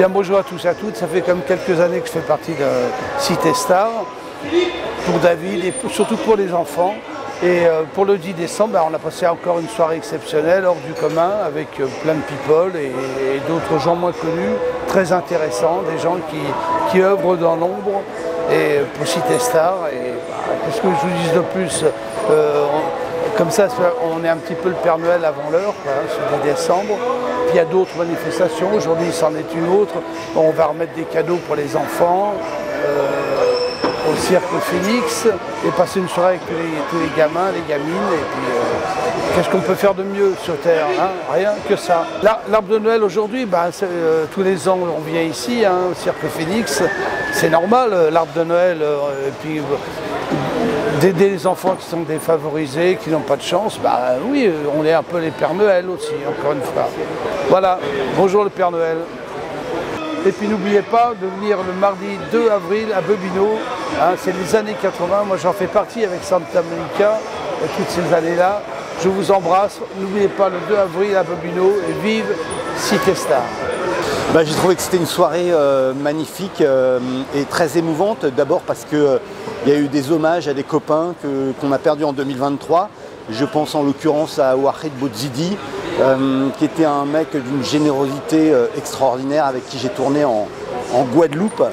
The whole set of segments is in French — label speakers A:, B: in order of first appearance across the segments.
A: Bien bonjour à tous et à toutes, ça fait comme quelques années que je fais partie de Cité Star pour David et surtout pour les enfants. Et pour le 10 décembre, on a passé encore une soirée exceptionnelle, hors du commun, avec plein de people et d'autres gens moins connus, très intéressants, des gens qui œuvrent dans l'ombre et pour Cité Star. Et qu'est-ce que je vous dis de plus, comme ça, on est un petit peu le Père Noël avant l'heure, ce 10 décembre. Puis il y a d'autres manifestations, aujourd'hui c'en est une autre. On va remettre des cadeaux pour les enfants. Au Cirque Phoenix et passer une soirée avec tous les gamins, les gamines. Et puis, qu'est-ce qu'on peut faire de mieux sur Terre, hein? Rien que ça. L'arbre de Noël aujourd'hui, tous les ans on vient ici, au Cirque Phoenix. C'est normal, l'arbre de Noël. Et puis d'aider les enfants qui sont défavorisés, qui n'ont pas de chance, oui, on est un peu les Pères Noël aussi, encore une fois. Voilà, bonjour le Père Noël. Et puis n'oubliez pas de venir le mardi 2 avril à Bobino, c'est les années 80, moi j'en fais partie avec Santa Monica toutes ces années-là. Je vous embrasse, n'oubliez pas le 2 avril à Bobino et vive Cité Star.
B: J'ai trouvé que c'était une soirée magnifique et très émouvante, d'abord parce qu'il y a eu des hommages à des copains qu'on a perdus en 2023. Je pense en l'occurrence à Wahed Boudzidi, qui était un mec d'une générosité extraordinaire avec qui j'ai tourné en Guadeloupe,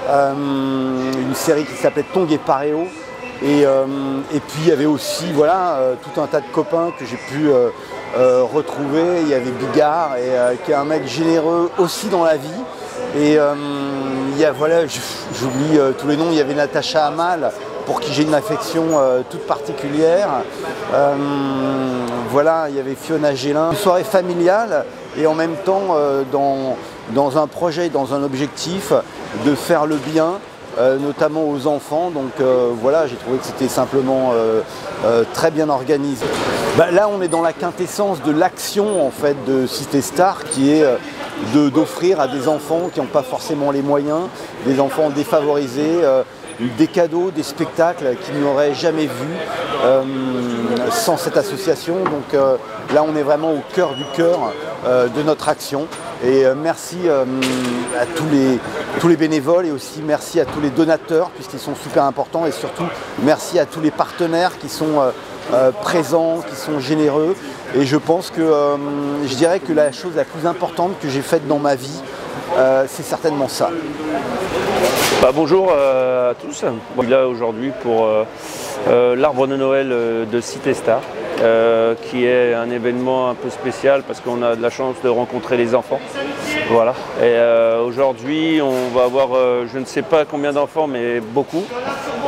B: une série qui s'appelait Tong et Paréo. Et puis il y avait aussi tout un tas de copains que j'ai pu retrouver. Il y avait Bigard, qui est un mec généreux aussi dans la vie. Et j'oublie tous les noms, il y avait Natacha Amal, pour qui j'ai une affection toute particulière. Il y avait Fiona Gélin. Une soirée familiale et en même temps dans un projet, dans un objectif de faire le bien, notamment aux enfants. Donc j'ai trouvé que c'était simplement très bien organisé. Là on est dans la quintessence de l'action en fait de Cité Star, qui est d'offrir à des enfants qui n'ont pas forcément les moyens, des enfants défavorisés, des cadeaux, des spectacles qu'ils n'auraient jamais vus sans cette association. Donc là on est vraiment au cœur du cœur de notre action. Et merci à tous les bénévoles et aussi merci à tous les donateurs puisqu'ils sont super importants, et surtout merci à tous les partenaires qui sont présents, qui sont généreux. Et je pense que je dirais que la chose la plus importante que j'ai faite dans ma vie, c'est certainement ça.
C: Bonjour à tous, je suis là aujourd'hui pour l'arbre de Noël de Cité Star, qui est un événement un peu spécial parce qu'on a de la chance de rencontrer les enfants. Voilà. Et aujourd'hui on va avoir je ne sais pas combien d'enfants, mais beaucoup,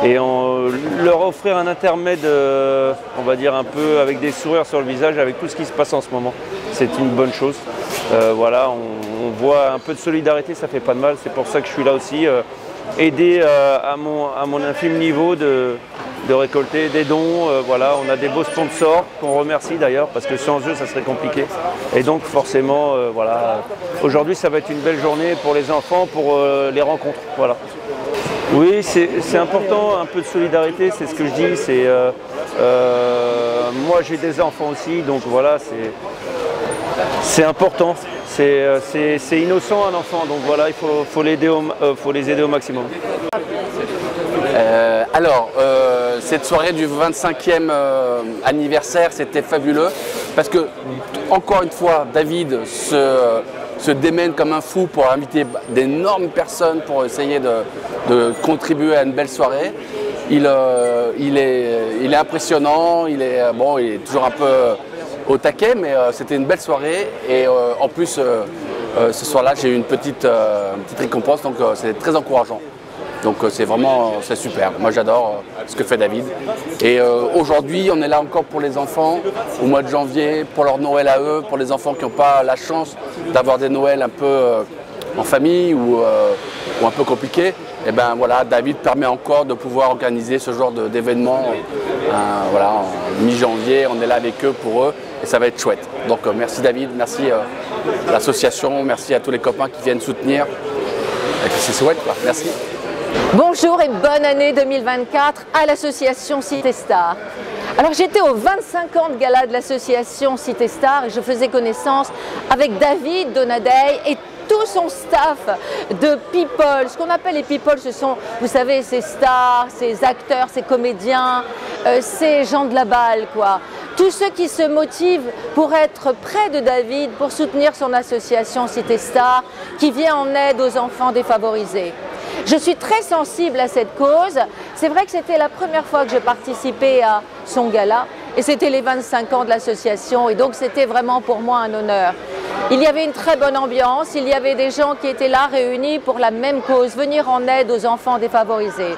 C: et on leur offrir un intermède, on va dire un peu avec des sourires sur le visage, avec tout ce qui se passe en ce moment. C'est une bonne chose. On voit un peu de solidarité, ça fait pas de mal, c'est pour ça que je suis là aussi. Aider à mon infime niveau de récolter des dons. On a des beaux sponsors qu'on remercie d'ailleurs, parce que sans eux ça serait compliqué. Et donc forcément, aujourd'hui ça va être une belle journée pour les enfants, pour les rencontres. Voilà. Oui, c'est important, un peu de solidarité, c'est ce que je dis. Moi j'ai des enfants aussi, donc voilà, c'est important. C'est innocent un enfant, donc voilà, il faut les aider au maximum.
D: Cette soirée du 25e anniversaire, c'était fabuleux parce que, encore une fois, David se démène comme un fou pour inviter d'énormes personnes pour essayer de contribuer à une belle soirée. Il est impressionnant, il est toujours un peu au taquet, mais c'était une belle soirée. Et en plus, ce soir-là, j'ai eu une petite récompense, donc c'est très encourageant. Donc c'est super. Moi j'adore ce que fait David. Et aujourd'hui, on est là encore pour les enfants, au mois de janvier, pour leur Noël à eux, pour les enfants qui n'ont pas la chance d'avoir des Noëls un peu en famille ou un peu compliqués. Et David permet encore de pouvoir organiser ce genre d'événement. En mi-janvier, on est là avec eux pour eux et ça va être chouette. Donc merci David, merci l'association, merci à tous les copains qui viennent soutenir. Et puis c'est chouette, quoi. Merci.
E: Bonjour et bonne année 2024 à l'association Cité Star. Alors j'étais au 25 ans de gala de l'association Cité Star et je faisais connaissance avec David Donadei et tous son staff de people. Ce qu'on appelle les people, ce sont, vous savez, ces stars, ces acteurs, ces comédiens, ces gens de la balle, quoi. Tous ceux qui se motivent pour être près de David, pour soutenir son association Cité Star, qui vient en aide aux enfants défavorisés. Je suis très sensible à cette cause. C'est vrai que c'était la première fois que je participais à son gala et c'était les 25 ans de l'association et donc c'était vraiment pour moi un honneur. Il y avait une très bonne ambiance, il y avait des gens qui étaient là réunis pour la même cause, venir en aide aux enfants défavorisés.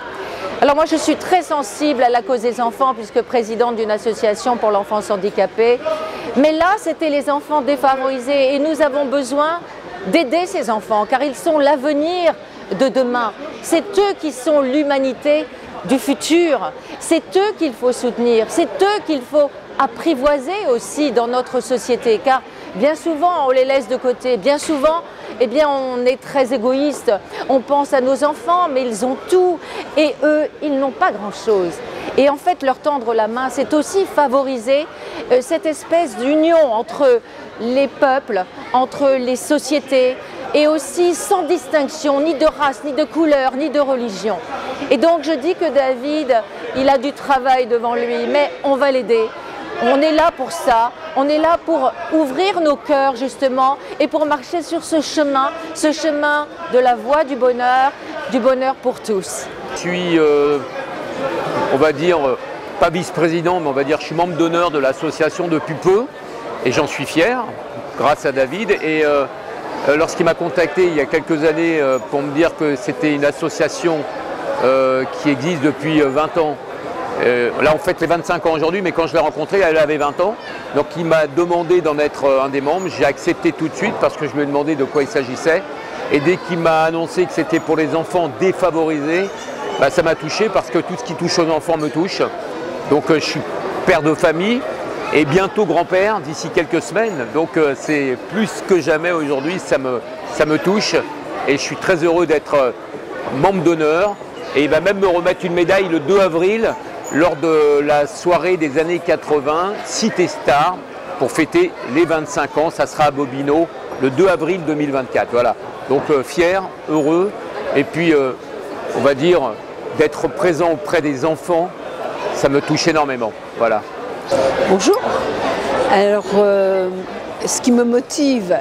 E: Alors moi je suis très sensible à la cause des enfants puisque présidente d'une association pour l'enfance handicapée. Mais là c'était les enfants défavorisés et nous avons besoin d'aider ces enfants car ils sont l'avenir de demain. C'est eux qui sont l'humanité du futur. C'est eux qu'il faut soutenir. C'est eux qu'il faut apprivoiser aussi dans notre société. Car bien souvent, on les laisse de côté. Bien souvent, eh bien, on est très égoïste. On pense à nos enfants, mais ils ont tout. Et eux, ils n'ont pas grand-chose. Et en fait, leur tendre la main, c'est aussi favoriser cette espèce d'union entre les peuples, entre les sociétés, et aussi sans distinction, ni de race, ni de couleur, ni de religion. Et donc je dis que David, il a du travail devant lui, mais on va l'aider. On est là pour ça, on est là pour ouvrir nos cœurs justement et pour marcher sur ce chemin de la voie du bonheur pour tous.
F: Je suis, on va dire, pas vice-président, mais on va dire je suis membre d'honneur de l'association depuis peu et j'en suis fier, grâce à David. Et lorsqu'il m'a contacté il y a quelques années pour me dire que c'était une association qui existe depuis 20 ans, là on fête les 25 ans aujourd'hui, mais quand je l'ai rencontrée, elle avait 20 ans. Donc il m'a demandé d'en être un des membres, j'ai accepté tout de suite parce que je lui ai demandé de quoi il s'agissait. Et dès qu'il m'a annoncé que c'était pour les enfants défavorisés, bah, ça m'a touché parce que tout ce qui touche aux enfants me touche. Donc je suis père de famille et bientôt grand-père d'ici quelques semaines. Donc c'est plus que jamais aujourd'hui, ça me touche et je suis très heureux d'être membre d'honneur. Et il va même me remettre une médaille le 2 avril lors de la soirée des années 80, Cité Star, pour fêter les 25 ans. Ça sera à Bobino le 2 avril 2024. Voilà. Donc fier, heureux et puis on va dire d'être présent auprès des enfants, ça me touche énormément. Voilà.
G: Bonjour. Alors, ce qui me motive,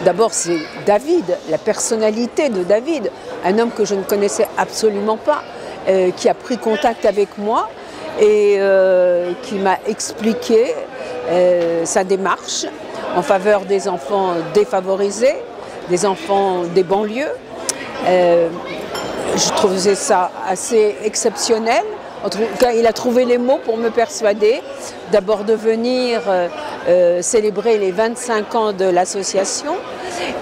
G: d'abord, c'est David, la personnalité de David, un homme que je ne connaissais absolument pas, qui a pris contact avec moi et qui m'a expliqué sa démarche en faveur des enfants défavorisés, des enfants des banlieues. Je trouvais ça assez exceptionnel. Il a trouvé les mots pour me persuader d'abord de venir célébrer les 25 ans de l'association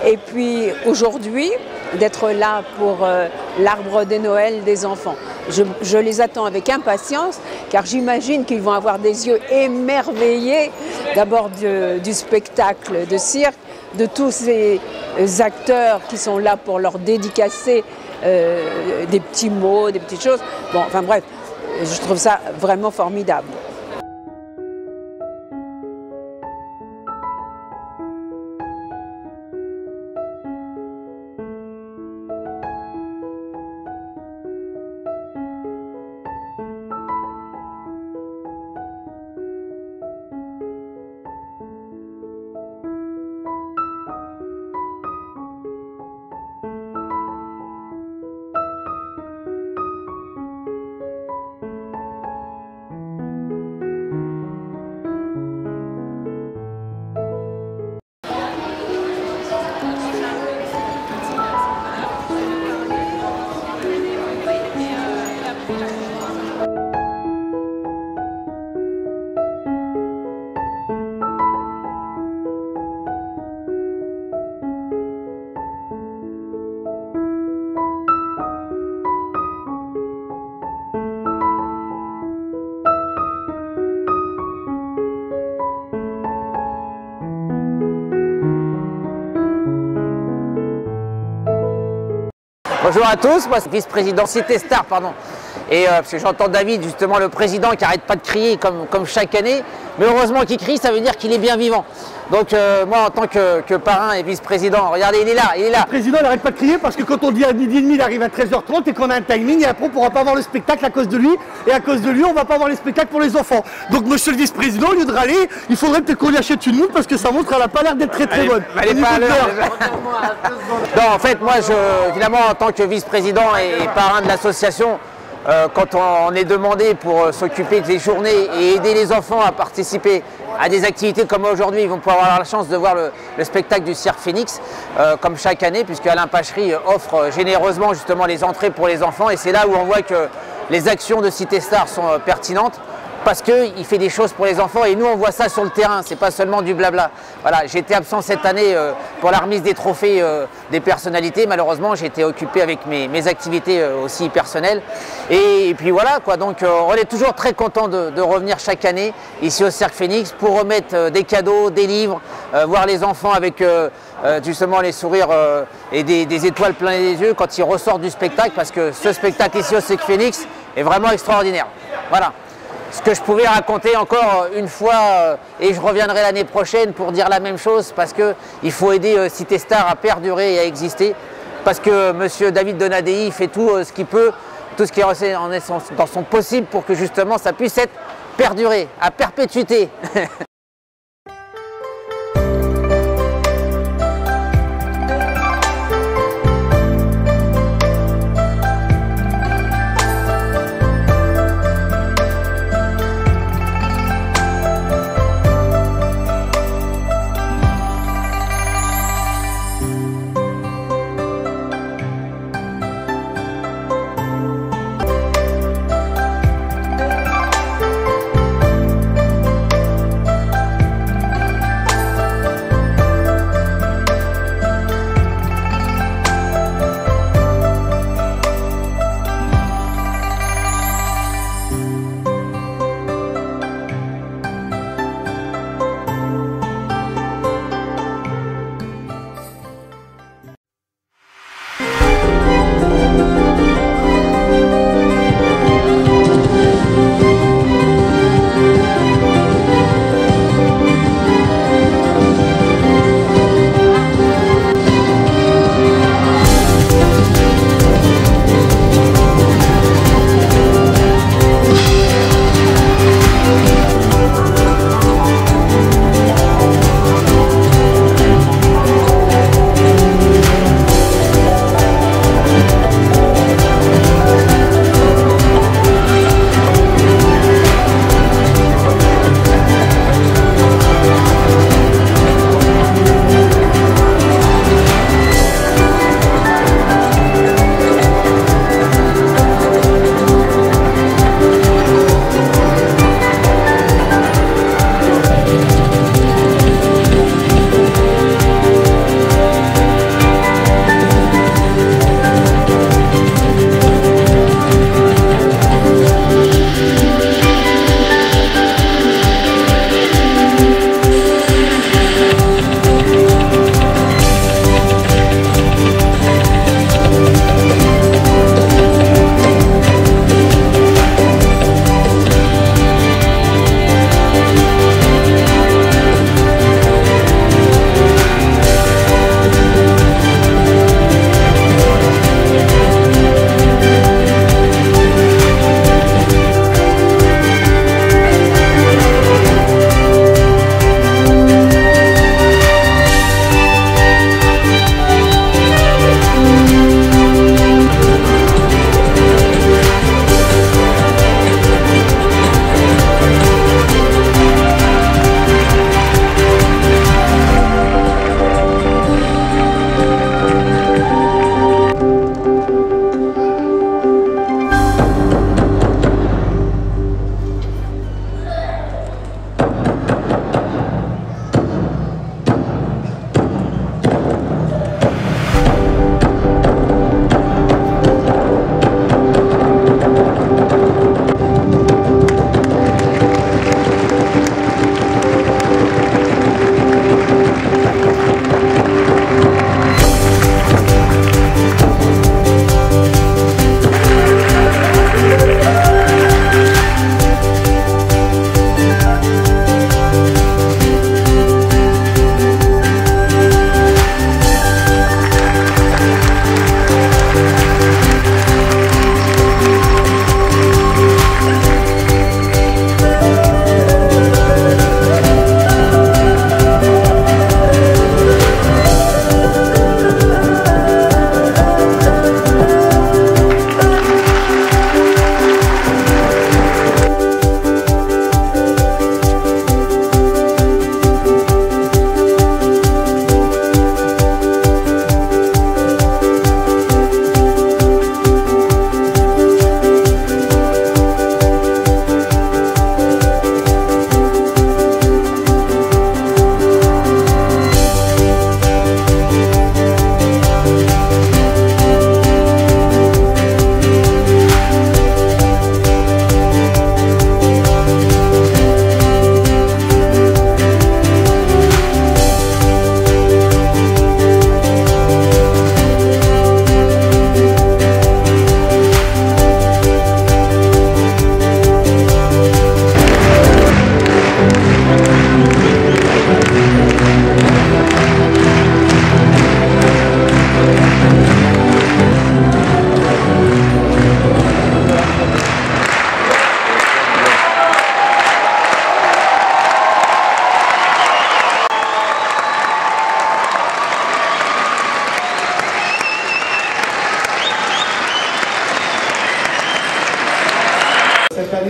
G: et puis aujourd'hui d'être là pour l'arbre des Noëls des enfants. Je les attends avec impatience car j'imagine qu'ils vont avoir des yeux émerveillés d'abord du spectacle de cirque, de tous ces acteurs qui sont là pour leur dédicacer des petits mots, des petites choses. Bon, enfin bref. Je trouve ça vraiment formidable.
H: Bonjour à tous, moi c'est vice-président Cité Star, pardon. Et parce que j'entends David, justement, le président, qui n'arrête pas de crier comme chaque année. Mais heureusement qu'il crie, ça veut dire qu'il est bien vivant. Donc moi, en tant que parrain et vice-président, regardez, il est là, il est là.
I: Le président n'arrête pas de crier parce que quand on dit à 12h30, il arrive à 13h30 et qu'on a un timing, et après on ne pourra pas voir le spectacle à cause de lui. Et à cause de lui, on ne va pas voir les spectacles pour les enfants. Donc monsieur le vice-président, au lieu de râler, il faudrait peut-être qu'on lui achète une montre parce que sa montre, elle n'a pas l'air d'être très bonne.
H: Elle n'est pas à l'heure. Non, en fait, moi, évidemment, en tant que vice-président et parrain de l'association, quand on est demandé pour s'occuper des journées et aider les enfants à participer à des activités comme aujourd'hui, ils vont pouvoir avoir la chance de voir le spectacle du Cirque Phénix, comme chaque année, puisque Alain Pachery offre généreusement justement les entrées pour les enfants, et c'est là où on voit que les actions de Cité Star sont pertinentes, parce qu'il fait des choses pour les enfants et nous on voit ça sur le terrain, c'est pas seulement du blabla. Voilà, j'ai été absent cette année pour la remise des trophées des personnalités, malheureusement j'ai été occupé avec mes activités aussi personnelles. Et puis voilà quoi, donc on est toujours très content de revenir chaque année ici au Cirque Phénix pour remettre des cadeaux, des livres, voir les enfants avec justement les sourires et des étoiles plein les yeux quand ils ressortent du spectacle, parce que ce spectacle ici au Cirque Phénix est vraiment extraordinaire. Voilà. Ce que je pouvais raconter encore une fois, et je reviendrai l'année prochaine pour dire la même chose, parce qu'il faut aider Cité Star à perdurer et à exister, parce que monsieur David Donadei fait tout ce qu'il peut, tout ce qui est dans son possible pour que justement ça puisse être perduré, à perpétuité.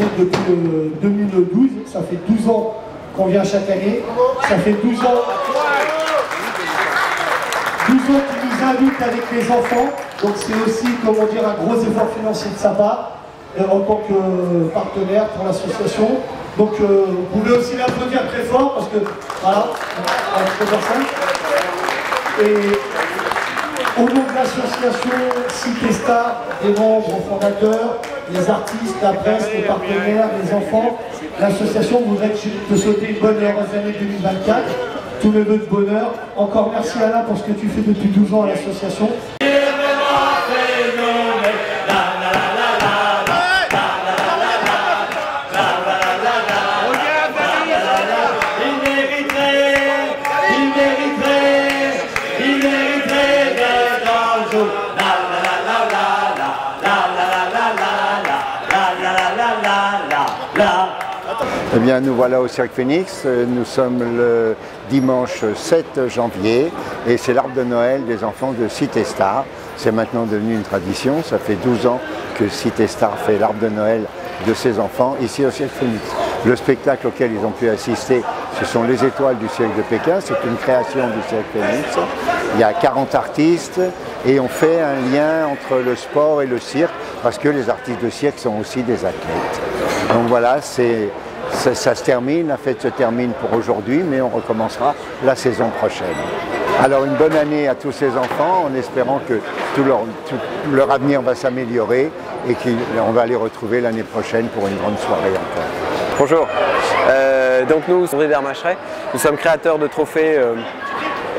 J: année depuis 2012. Ça fait 12 ans qu'on vient chaque année. Ça fait 12 ans qu'ils nous invitent avec les enfants. Donc c'est aussi, comment dire, un gros effort financier de sa part en tant que partenaire pour l'association. Donc vous pouvez aussi l'applaudir très fort parce que voilà, on peut faire ça. Et au nom de l'association Cité Star, des membres fondateurs, les artistes, la presse, les partenaires, les enfants, l'association voudrait te souhaiter une bonne et heureuse année 2024. Tous mes vœux de bonheur. Encore merci Alain pour ce que tu fais depuis 12 ans à l'association.
K: Eh bien, nous voilà au Cirque Phoenix. Nous sommes le dimanche 7 janvier et c'est l'arbre de Noël des enfants de Cité Star. C'est maintenant devenu une tradition. Ça fait 12 ans que Cité Star fait l'arbre de Noël de ses enfants ici au Cirque Phoenix. Le spectacle auquel ils ont pu assister, ce sont les étoiles du Cirque de Pékin. C'est une création du Cirque Phoenix. Il y a 40 artistes et on fait un lien entre le sport et le cirque parce que les artistes de cirque sont aussi des athlètes. Donc voilà, ça se termine, la fête se termine pour aujourd'hui, mais on recommencera la saison prochaine. Alors une bonne année à tous ces enfants, en espérant que tout leur avenir va s'améliorer et qu'on va les retrouver l'année prochaine pour une grande soirée encore.
L: Bonjour, donc nous, André Dermacheret, nous sommes créateurs de trophées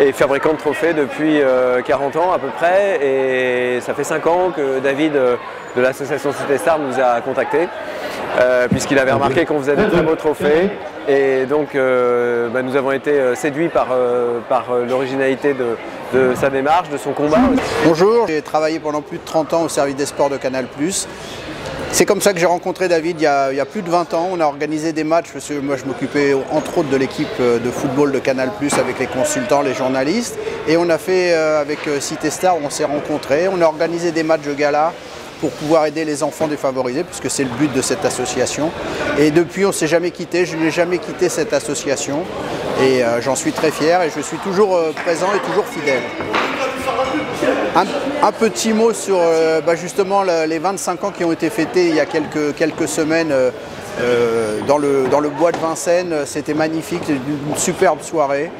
L: et fabricants de trophées depuis 40 ans à peu près, et ça fait 5 ans que David de l'association Cité Star nous a contactés. Puisqu'il avait remarqué qu'on faisait de très beaux trophées, et donc nous avons été séduits par l'originalité de sa démarche, de son combat.
M: Bonjour, j'ai travaillé pendant plus de 30 ans au service des sports de Canal+. C'est comme ça que j'ai rencontré David il y a plus de 20 ans. On a organisé des matchs, parce que moi je m'occupais entre autres de l'équipe de football de Canal+, avec les consultants, les journalistes. Et on a fait avec Cité Star, on s'est rencontrés, on a organisé des matchs de gala pour pouvoir aider les enfants défavorisés, puisque c'est le but de cette association. Et depuis, on ne s'est jamais quitté, je n'ai jamais quitté cette association. Et j'en suis très fier et je suis toujours présent et toujours fidèle. Un petit mot sur justement les 25 ans qui ont été fêtés il y a quelques semaines dans le bois de Vincennes. C'était magnifique, une superbe soirée.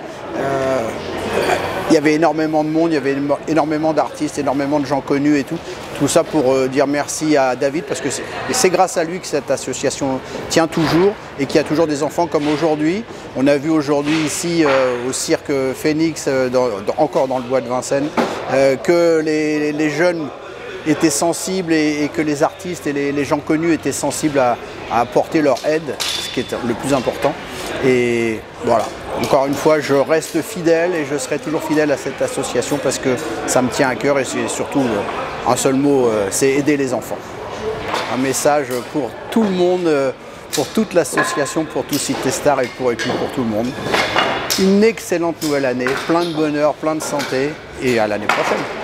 M: Il y avait énormément de monde, il y avait énormément d'artistes, énormément de gens connus et tout. Tout ça pour dire merci à David, parce que c'est grâce à lui que cette association tient toujours et qu'il y a toujours des enfants comme aujourd'hui. On a vu aujourd'hui ici au Cirque Phoenix, encore dans le bois de Vincennes, que les jeunes étaient sensibles et que les artistes et les gens connus étaient sensibles à apporter leur aide, ce qui est le plus important. Et voilà, encore une fois, je reste fidèle et je serai toujours fidèle à cette association parce que ça me tient à cœur et c'est surtout un seul mot, c'est aider les enfants. Un message pour tout le monde, pour toute l'association, pour tout Cité Star et pour tout le monde. Une excellente nouvelle année, plein de bonheur, plein de santé et à l'année prochaine.